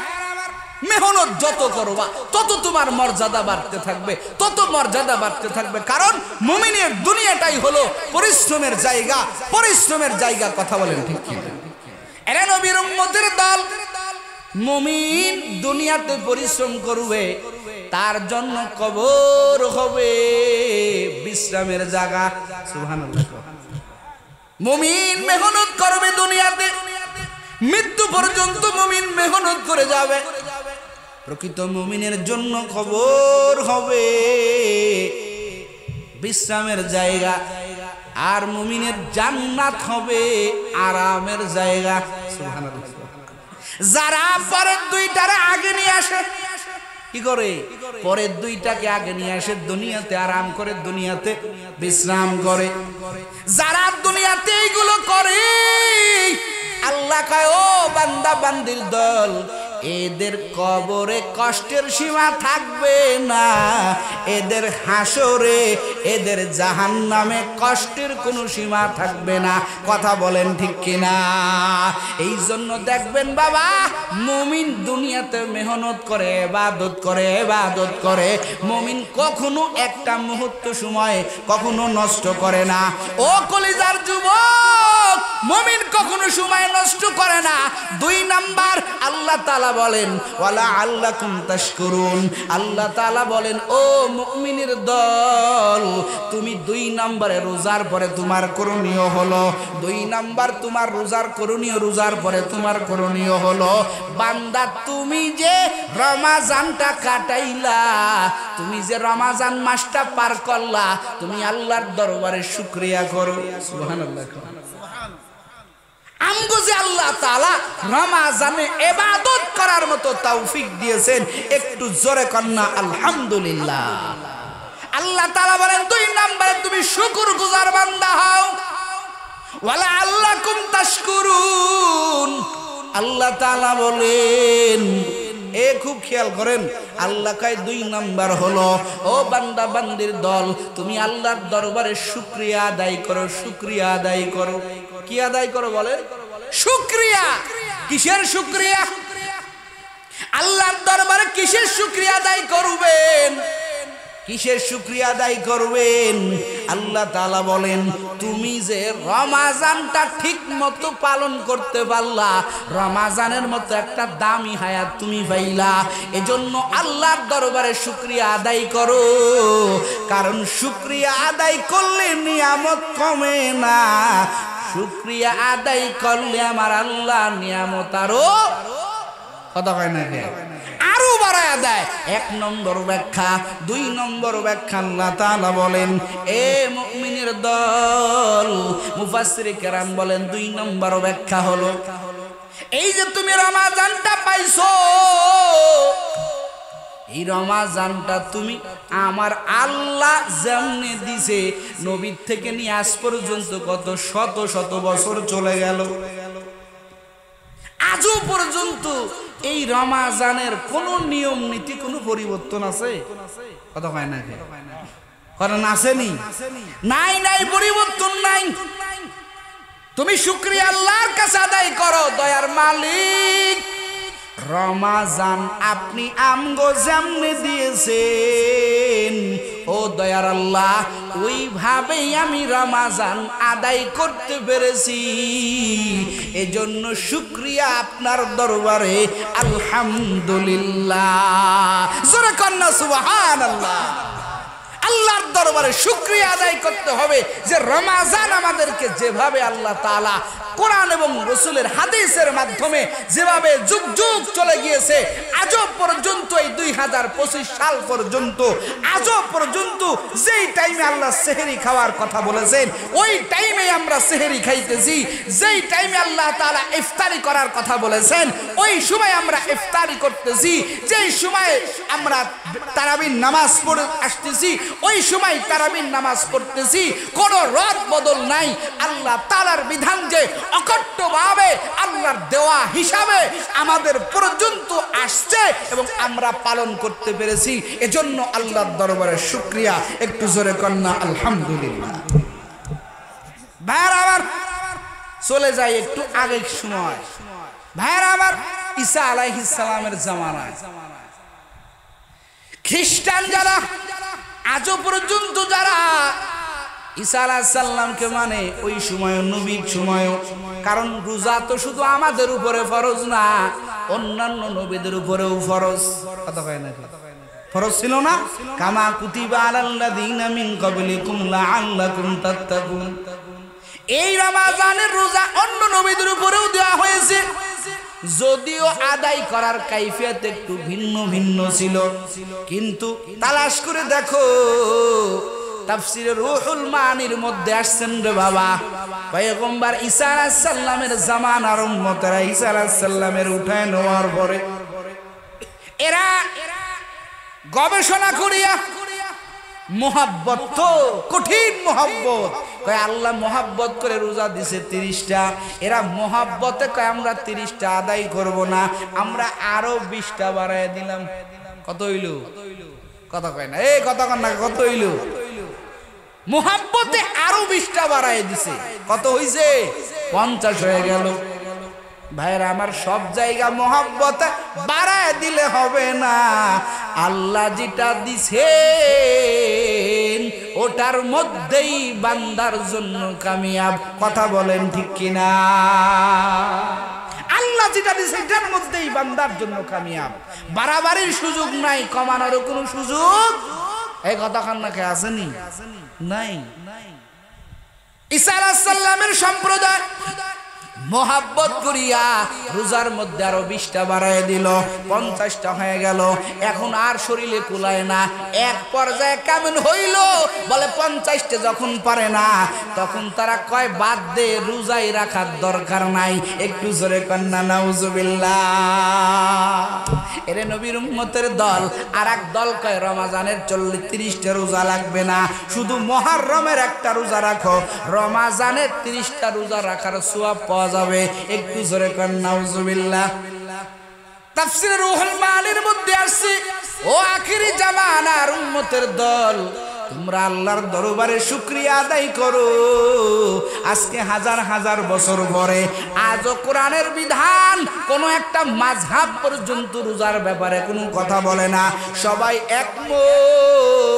মেহনত যত করবা তত তোমার মর্যাদা বাড়তে থাকবে, তত মর্যাদা বাড়তে থাকবে। কারণ মুমিনের দুনিয়াটাই হলো পরিশ্রমের জায়গা, পরিশ্রমের জায়গা। কথা বলেন ঠিক কিনা? এরা নবীর উম্মতের দল। মুমিন দুনিয়াতে পরিশ্রম করবে, তার জন্য কবর হবে বিশ্রামের জায়গা। সুবহানাল্লাহ। মুমিন মেহনত করবে দুনিয়াতে, মৃত্যু পর্যন্ত মুমিন মেহনত করে যাবে। প্রকৃত মুমিনের জন্য কবর হবে বিশ্রামের জায়গা, আর মুমিনের জান্নাত হবে আরামের জায়গা। সুবহানাল্লাহ। যারা পরের দুইটারে আগে নিয়ে আসে, কি করে? পরের দুইটাকে আগে নিয়ে আসে, দুনিয়াতে আরাম করে, দুনিয়াতে বিশ্রাম করে। যারা দুনিয়াতে এইগুলো করে, আল্লাহ কয় ও বান্দা বান্দির দল, এদের কবরে কষ্টের সীমা থাকবে না, এদের হাসরে, এদের জাহান্নামে কষ্টের কোনো সীমা থাকবে না। কথা বলেন ঠিক কিনা? এই জন্য দেখবেন বাবা, মুমিন দুনিয়াতে মেহনত করে, ইবাদত করে, ইবাদত করে, মুমিন কখনো একটা মুহূর্ত সময় কখনো নষ্ট করে না। ও কলিজার যুবক, মুমিন কখনো সময় নষ্ট করে না। 2 নাম্বার, আল্লাহ তাআলা বলেন ওয়ালা আল্লাকুম তাশকুরুন। আল্লাহ তাআলা বলেন ও মুমিনের দল, তুমি 2 নম্বরে রোজার পরে তোমার করণীয় হলো, 2 নাম্বার তোমার রোজার করণীয়, রোজার পরে তোমার করণীয় হলো, বান্দা তুমি যে রমাজানটা কাটাইলা, তুমি যে রমাজান মাসটা পার করলা, তুমি আল্লাহর দরবারে শুকরিয়া করো। সুবহানাল্লাহ। আমগো যে আল্লাহ তাআলা রমাজানে ইবাদত করার মতো তৌফিক দিয়েছেন, একটু জোরে কন্না আলহামদুলিল্লাহ। আল্লাহ তাআলা বলেন 2 নম্বরে তুমি শুকরগুজার বান্দা হও। ওয়ালা আল্লাকুম তাশকুরুন। আল্লাহ তাআলা বলেন, এ খুব খেয়াল করেন, আল্লাহ কয় 2 নাম্বার হলো ও বান্দা বান্দির দল, তুমি আল্লাহর দরবারে শুকরিয়া আদায় করো, শুকরিয়া আদায় করো। কি আদায় করো বলেন? শুকরিয়া। কিসের শুকরিয়া? আল্লাহর দরবারে কিসের শুকরিয়া আদায় করবেন? কিসের শুকরিয়া আদায় করবেন? আল্লাহ তাআলা বলেন, তুমি যে রমাজানটা ঠিক মতো পালন করতে পারলা, রমাজানের মতো একটা দামি হায়াত তুমি পাইলা, এজন্য আল্লাহর দরবারে শুকরিয়া আদায় করো। কারণ শুকরিয়া আদায় করলে নিয়ামত কমে না, শুকরিয়া আদায় করলে আমার আল্লাহ নিয়ামত আরো কথা কয় না, আরো বাড়ায়া দেয়। 1 নম্বর ব্যাখ্যা। 2 নম্বর ব্যাখ্যা, আল্লাহ তাআলা বলেন এ মুমিনের দল, মুফাসসিরে কেরাম বলেন 2 নম্বর ব্যাখ্যা হলো, এই যে তুমি রমাজানটা পাইছো, এই রমাজানটা তুমি আমার আল্লাহ যেমনে দিছে, নবীর থেকে নিয়ে আজ পর্যন্ত কত শত শত বছর চলে গেল, আজও পর্যন্ত এই রমাজানের কোন নিয়ম নীতি কোন পরিবর্তন আছে? কথা হয় না, কারণ আসেনি, নাই নাই, পরিবর্তন নাই। তুমি শুকরিয়া আল্লাহর কাছে আদায় করো, দয়ার মালিক রমাজান আপনি আমগো যেমনে দিয়েছেন, ও দয়ার আল্লাহ ওইভাবেই আমি রমাজান আদায় করতে পেরেছি, এজন্য শুকরিয়া আপনার দরবারে আলহামদুলিল্লাহ। জোরে কন্না সুবহানাল্লাহ। আল্লাহর দরবারে শুকরিয়া আদায় করতে হবে যে রমাজান আমাদেরকে যেভাবে আল্লাহ তাআলা কোরআন এবং রাসূলের হাদিসের মাধ্যমে যেভাবে যুগ যুগ চলে গিয়েছে, আজও পর্যন্ত এই 2025 সাল পর্যন্ত, আজও পর্যন্ত যেই টাইমে আল্লাহ সেহরি খাওয়ার কথা বলেছেন, ওই টাইমে আমরা সেহরি খাইতেছি। যেই টাইমে আল্লাহ তাআলা ইফতারি করার কথা বলেছেন, ওই সময় আমরা ইফতারি করতেছি। যেই সময় আমরা তারাবির নামাজ পড়ে আসতেছি, ওই সময় তারাবির নামাজ পড়তেছি। কোনো রদ বদল নাই। আল্লাহ তাআলার বিধান যে অকট্টভাবে আল্লাহর দেওয়া হিসাবে আমাদের পর্যন্ত আসছে এবং আমরা পালন করতে পেরেছি, এজন্য আল্লাহর দরবারে শুকরিয়া। একটু জোরে কন্না আলহামদুলিল্লাহ। ভাইরা আবার চলে যায় একটু আগের সময়, ভাইরা আবার ঈসা আলাইহিস সালামের জামানায় খ্রিস্টান যারা আজও পর্যন্ত যারা ঈসা আলাইহিস সালামকে মানে ওই সময় নবীর সময়, কারণ রোজা তো শুধু আমাদের উপরে ফরজ না, অন্যান্য নবীদের উপরেও ফরজ। কথা কয় না, ফরজ ছিল না? কামা কুতিবা আলাল্লাযীনা মিন ক্বাবলিকুম লাআল্লাকুম তাত্তাকুন। এই রমজানের রোজা অন্য নবীদের উপরেও দেওয়া হয়েছে, যদিও আদায় করার কাইফিয়ত একটু ভিন্ন ভিন্ন ছিল, কিন্তু তালাশ করে দেখো তাফসীরে রূহুল মানির মধ্যে আসছেন রে বাবা, পয়গম্বর ঈসা আলাইহিস সালামের জামানার উম্মতেরা ঈসা আলাইহিস সালামের উঠায় নেওয়ার পরে এরা গবেষণা করিয়া মোহাব্বত, তো কঠিন মোহাব্বত, কয় আল্লাহ মোহাব্বত করে রোজা দিছে 30টা, এরা মোহাব্বতে কয় আমরা 30টা আদায় করব না, আমরা আরো 20টা বাড়ায় দিলাম। কত হইল? কথা কয় না, এই কথা কন না, কত হইল? মোহাব্বতে আরো 20টা বাড়ায় দিছে, কত হইছে? 50 হয়ে গেল। ভাইরা আমার, সব জায়গা মোহাব্বতে বাড়ায় দিলে হবে না, আল্লাহ যেটা দিছেন ওটার মধ্যেই বান্দার জন্য কামিয়াব। কথা বলেন ঠিক কিনা? আল্লাহ যেটা দিছে এটার মধ্যেই বান্দার জন্য কামিয়াব, বাড়াবাড়ির সুযোগ নাই, কমানোরও কোনো সুযোগ এই কথা কান্নাকে আসেনি, নাই। ঈসা আলাইহিস সালামের সম্প্রদায় মোহাব্বত করিয়া রোজার মধ্যে আরো 20টা বাড়ায় দিল, 50টা হয়ে গেল। এখন আর শরীরে কুলায় না, এক পর্যায়ে কেমন হইল বলে 50টা যখন পারে না তখন তারা কয় বাদ দে, রোজাই রাখার দরকার নাই। একটু জোরে কন্যা নাউজুবিল্লাহ। এরে নবীর উম্মতের দল, আর এক দল কয় রমাজানের 30টা রোজা লাগবে না, শুধু মুহররমের একটা রোজা রাখো, রমাজানের 30টা রোজা রাখার সওয়াব পাওয়া যাবে। একটু জোরে কর নাউজুবিল্লাহ। তাফসীরে রূহুল মানির মধ্যে আছে, ও আখিরি জামানার উম্মতের দল, তোমরা আল্লাহর দরবারে শুকরিয়া আদায় করো। আজকে হাজার হাজার বছর পরে আজও কোরআনের বিধান কোন একটা মাযহাব পর্যন্ত রোজার ব্যাপারে কোনো কথা বলে না, সবাই একমত।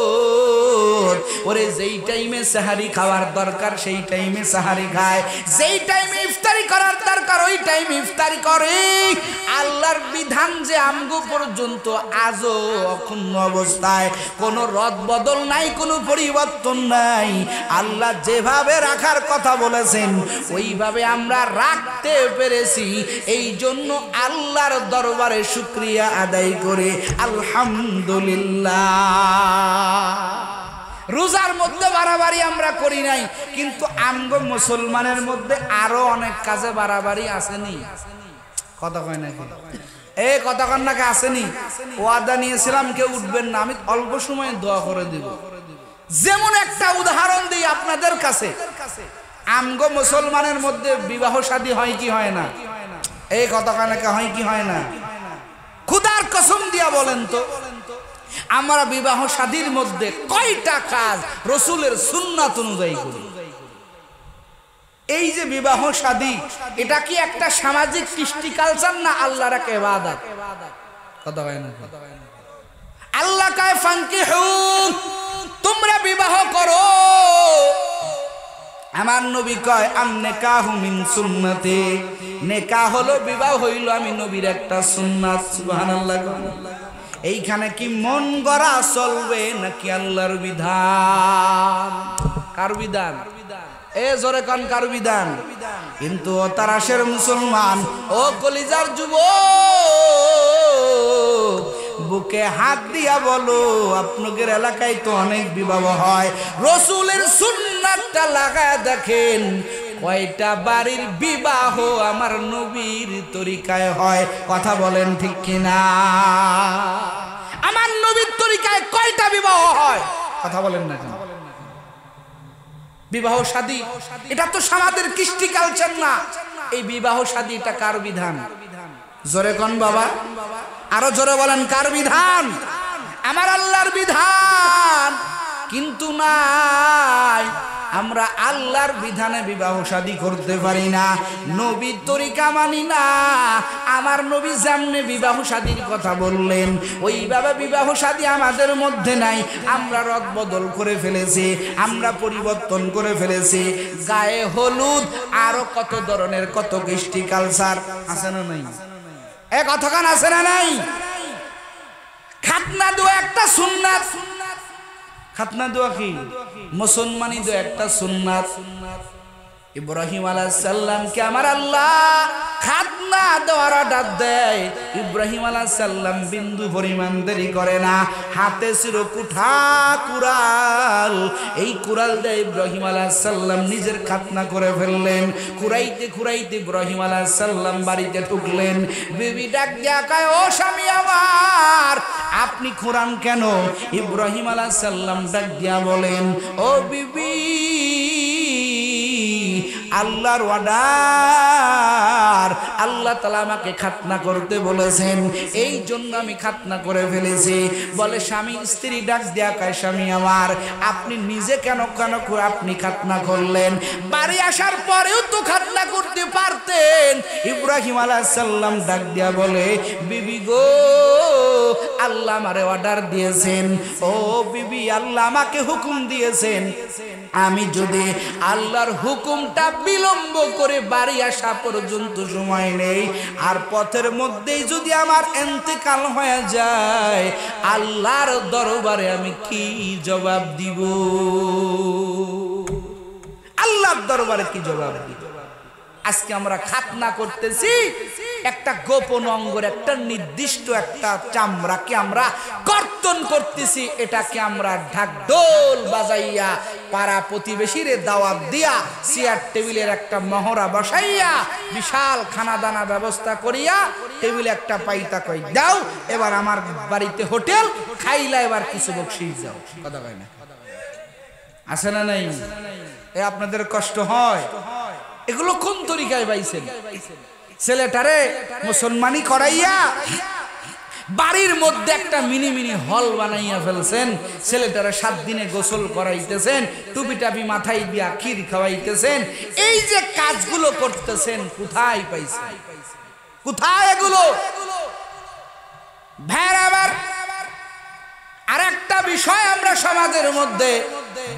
ওরে যেই টাইমে সাহারি খাওয়ার দরকার সেই টাইমে সাহারি খায়, যেই টাইমে ইফতারি করার দরকার ওই টাইমে ইফতারি করে। আল্লাহর বিধান যে আমগো পর্যন্ত আজও অক্ষুণ্ণ অবস্থায়, কোনো রদ বদল নাই, কোনো পরিবর্তন নাই। আল্লাহ যেভাবে রাখার কথা বলেছেন ওইভাবে আমরা রাখতে পেরেছি, এই জন্য আল্লাহর দরবারে শুকরিয়া আদায় করে আলহামদুলিল্লাহ। রোজার মধ্যে বাড়াবাড়ি আমরা করি নাই, কিন্তু আমগো মুসলমানের মধ্যে আরো অনেক কাজে বাড়াবাড়ি আসেনি। কথা কয় নাকি? এই কথা কন নাকি আসেনি? ওয়াদা নিয়েছিলাম কেউ উঠবেন না, আমি অল্প সময়ে দোয়া করে দিব। যেমন একটা উদাহরণ দিই আপনাদের কাছে, আমগো মুসলমানের মধ্যে বিবাহ শাদী হয় কি হয় না? এই কথা কয় নাকি হয় কি হয় না? খুদার কসম দিয়া বলেন তো, আমরা বিবাহ শাদীর মধ্যে কয়টা কাজ রাসূলের সুন্নাত অনুযায়ী করি? এই যে বিবাহ শাদী, এটা কি একটা সামাজিক কৃষ্টি কালচার না আল্লাহর এক ইবাদত? কথা হয় না? আল্লাহ কয় ফানকিহু, তোমরা বিবাহ করো। আমার নবী কয় আন-নিকাহু মিন সুন্নতি, নিকাহ হলো, বিবাহ হইল আমি নবীর একটা সুন্নাত। সুবহানাল্লাহ। এইখানে কি মন গড়া চলবে নাকি আল্লাহর বিধান? কার বিধান? এ জোরে কান, কার বিধান? কিন্তু ও তারাশের মুসলমান, ও কলিজার যুবক, বুকে হাত দিয়া বলো, আপনাদের এলাকায় তো অনেক বিবাহ হয়, রাসূলের সুন্নাতটা লাগায় দেখেন কয়টা বাড়ির বিবাহ আমার নবীর তরিকায় হয়। কথা বলেন ঠিক কিনা? আমার নবীর তরিকায় কয়টা বিবাহ হয়? কথা বলেন না কেন? বিবাহ শাদী এটা তো সমাজের কৃষ্টি কালচার না, এই বিবাহ শাদী এটা কার বিধান? জোরে কোন বাবা, আরো জোরে বলেন, কার বিধান? আমার আল্লাহর বিধান। কিন্তু নাই, আমরা আল্লাহর বিধানে বিবাহ শাদী করতে পারি না, নবীর তরিকা মানি না। আমার নবী যেমনে বিবাহ শাদীর কথা বললেন ওইভাবে বিবাহ শাদী আমাদের মধ্যে নাই। আমরা রদ বদল করে ফেলেছি, আমরা পরিবর্তন করে ফেলেছি। গায়ে হলুদ, আরো কত ধরনের কত কৃষ্টি কালচার আছে না নাই? এ কথাখান আছে না নাই? খাতনা দোয়া একটা সুন্নাত। খাতনা দোয়া কি? মুসলমানি দোয়া একটা সুন্নাত। ইব্রাহিম আলাইহিস সালামকে আমার আল্লাহ খাতনা দেওয়ার অর্ডার দেয়। ইব্রাহিম আলাইহিস সালাম বিন্দু পরিমাণ দেরি করে না, হাতে ছিল কুঠা কুড়াল। এই কুড়াল দিয়ে ইব্রাহিম আলাইহিস সালাম নিজের খাতনা করে ফেললেন। কুড়াইতে কুড়াইতে ইব্রাহিম আলাইহিস সালাম বাড়িতে ঢুকলেন। বিবি ডাক দিয়া কয়, ও স্বামী আমার, আপনি খুরান কেন? ইব্রাহিম আলাইহিস সালাম ডাক দিয়া বলেন, ও বিবি, আল্লাহর অর্ডার, আল্লাহ তাআলা আমাকে খাতনা করতে বলেছেন, এই জন্য আমি খাতনা করে ফেলেছি। বলে স্বামী স্ত্রী ডাক দেয়া কয়, স্বামী আমার, আপনি নিজে কেন আপনি খাতনা করলেন? বাড়ি আসার পরেও তো খাতনা করতে পারতেন। ইব্রাহিম আলাইহিস সালাম ডাক দেয়া বলে, বিবি গো, আল্লাহ আমারে অর্ডার দিয়েছেন। ও বিবি, আল্লাহ আমাকে হুকুম দিয়েছেন, আমি যদি আল্লাহর হুকুমটা বিলম্ব করে বাড়ি আসা পর্যন্ত সময় নেই, আর পথের মধ্যেই যদি আমার ইন্তেকাল হয়ে যায়, আল্লাহর দরবারে আমি কি জবাব দিব? আল্লাহর দরবারে কি জবাব দিব? আজকে আমরা খাতনা করতেছি একটা গোপন অঙ্গের একটা নির্দিষ্ট একটা চামড়াকে আমরা কর্তন করতেছি। এটাকে আমরা ঢাকঢোল বাজাইয়া পাড়া প্রতিবেশীরে দাওয়াত দিয়া চেয়ার টেবিলের একটা মহড়া বসাইয়া বিশাল খানা দানা ব্যবস্থা করিয়া টেবিলে একটা পাইতা কই দাও, এবার আমার বাড়িতে হোটেল, খাইলা এবার কিছু বকশিশ দাও। কথা কয় না? আছে না নাই? এ আপনাদের কষ্ট হয়? এগুলো কোন তরিকায় পাইছেন? ছেলেটারে মুসলমানি করাইয়া বাড়ির মধ্যে একটা মিনি মিনি হল বানাইয়া ফেলছেন। ছেলেটারে 7 দিনে গোসল করাইতেছেন, টুপি টাপি মাথায় দিয়া ক্ষীর খাওয়াইতেছেন। এই যে কাজগুলো করতেছেন, কোথায় পাইছেন? কোথায় এগুলো? ভেড়াবার আর একটা বিষয়, আমরা সমাজের মধ্যে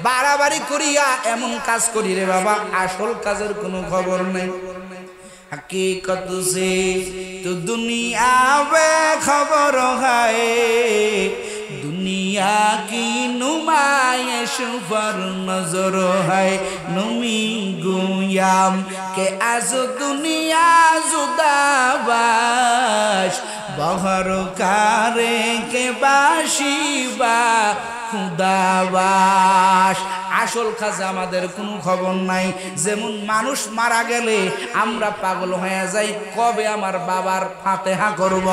বাড়াবাড়ি করিয়া এমন কাজ করি রে বাবা, আসল কাজের কোনো খবর নাই। हकीकत से तो दुनिया बेखबर है, दुनिया की नुमाइश पर नजर है। नुमी गुयाम के आज दुनिया जुदाबाश, बहर कारे के बाशिबा খুদাবাস। আসল কাজ আমাদের কোনো খবর নাই। যেমন মানুষ মারা গেলে আমরা পাগল হয়ে যাই, কবে আমার বাবার ফাতেহা করব,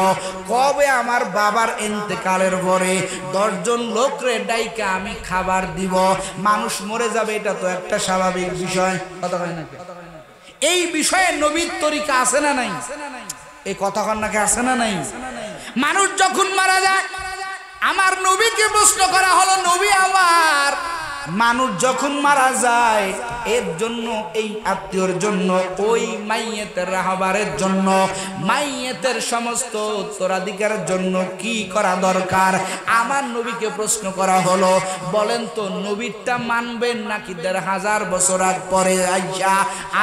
কবে আমার বাবার ইন্তেকালের পরে 10 জন লোকরে ডাইকা আমি খাবার দিব। মানুষ মরে যাবে, এটা তো একটা স্বাভাবিক বিষয়। কথা হয় না? এই বিষয়ে নবীর তরিকা আছে না নাই? এই কথা নাকি আছে না নাই? মানুষ যখন মারা যায়, আমার নবীকে প্রশ্ন করা হলো, নবী আমার, মানুষ যখন মারা যায় এর জন্য, এই আত্মীয়র জন্য, ওই মাইয়েতের রাহবারের জন্য, মাইয়েতের সমস্ত উত্তরাধিকারের জন্য কি করা দরকার? আমার নবীকে প্রশ্ন করা হলো। বলেন তো, নবীরটা মানবেন নাকি 1000 বছর আগ পরে আইসা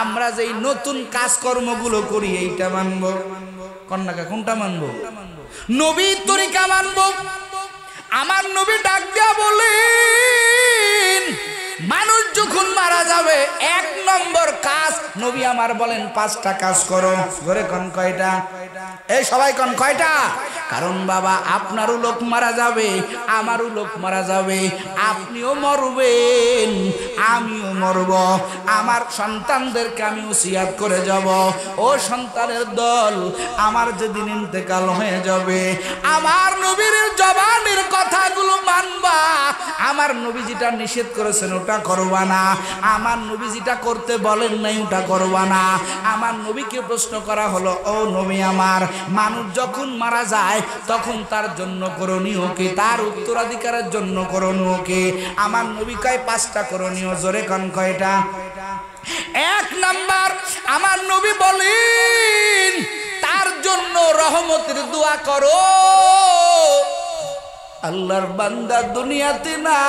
আমরা যেই নতুন কাজকর্মগুলো করি এইটা মানবো? কন্যাকা কোনটা মানবো? নবীর তরিকা মানবো? আমার নবী ডাক দিয়া বলেন, মানুষ যখন মারা যাবে 1 নম্বর কাজ নবী আমার বলেন 5টা কাজ করো। ঘরে কোন কয়টা? এই সবাই কোন কয়টা? কারণ বাবা, আপনারও লোক মারা যাবে, আমারও লোক মারা যাবে, আপনিও মরবেন, আমিও মরব। আমার সন্তানদেরকে আমি ওসিয়াত করে যাব, ও সন্তানের দল, আমার যেদিন ইন্তেকাল হয়ে যাবে আমার নবীর জবানের কথাগুলো মানবা। আমার নবী যেটা নিষেধ করেছেন ওটা করবা না, আমার নবী যেটা করতে বলেন নাই ওটা করবা না। আমার নবীকে প্রশ্ন করা হলো, ও নবী আমার, মানুষ যখন মারা যায় তখন তার জন্য করণীয় কি? তার উত্তরাধিকারের জন্য করণীয় কি? আমার নবী কয় 5টা করণীয় জোরে কোন কয়টা? এক নাম্বার, আমার নবী বলেন তার জন্য রহমতের দোয়া করো। আল্লাহর বান্দা দুনিয়াতে না